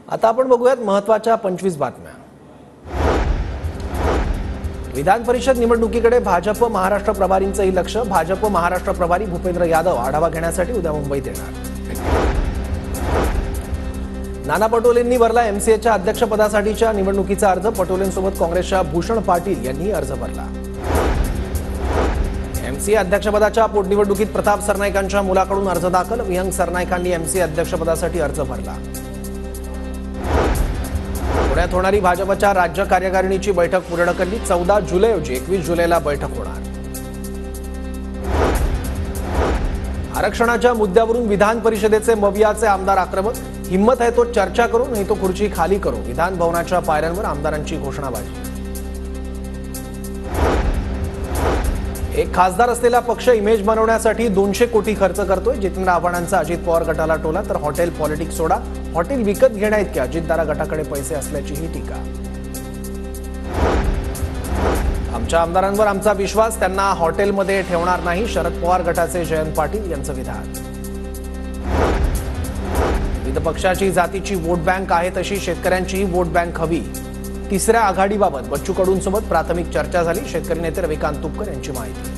आता आपण बघूयात महत्त्वाच्या 25 बातम्या। विधान परिषद निवडणुकीकडे भाजप महाराष्ट्र प्रभारींचंही लक्ष। भाजप महाराष्ट्र प्रभारी भूपेंद्र यादव आढावा घेण्यासाठी उद्या मुंबईत येणार। नाना पटोलेंनी भरला एमसीएच्या अध्यक्षपदासाठीच्या निवडणुकीचा अर्ज। पटोलेंसोबत काँग्रेसच्या भूषण पाटील यांनी अर्ज भरला। एमसीए अध्यक्षपदाच्या पोटनिवडणुकीत प्रताप सरनाईकांच्या मुलाकडून अर्ज दाखल। विहंग सरनाईकांनी एमसीए अध्यक्षपदासाठी अर्ज भरला। पुण्यात होणारी भाजपच्या राज्य कार्यकारिणीची बैठक पूर्ण करली। 14 जुलैऐवजी 21 जुलैला बैठक होणार। आरक्षणाच्या मुद्द्यावरून विधान परिषदेचे मवियाचे आमदार आक्रमक। हिम्मत आहे तो चर्चा करू, नाही तो खुर्ची खाली करू। विधान भवनाच्या पायऱ्यांवर आमदारांची घोषणाबाजी। एक खासदार असलेला पक्ष इमेज बनवण्यासाठी 200 कोटी खर्च करतोय। जितेंद्र आव्हाडांचा अजित पवार गटाला टोला। तर हॉटेल पॉलिटिक्स सोडा, हॉटेल विकत घेण्याइतके अजितदारा गटाकडे पैसे असल्याचीही टीका। आमच्या आमदारांवर आमचा विश्वास, त्यांना हॉटेलमध्ये ठेवणार नाही। शरद पवार गटाचे जयंत पाटील यांचं विधान। विविध पक्षाची जातीची वोट बँक आहे तशी शेतकऱ्यांचीही वोट बँक हवी। तिसऱ्या आघाडीबाबत बच्चू कडूंसोबत प्राथमिक चर्चा झाली। शेतकरी नेते रविकांत तुपकर यांची माहिती।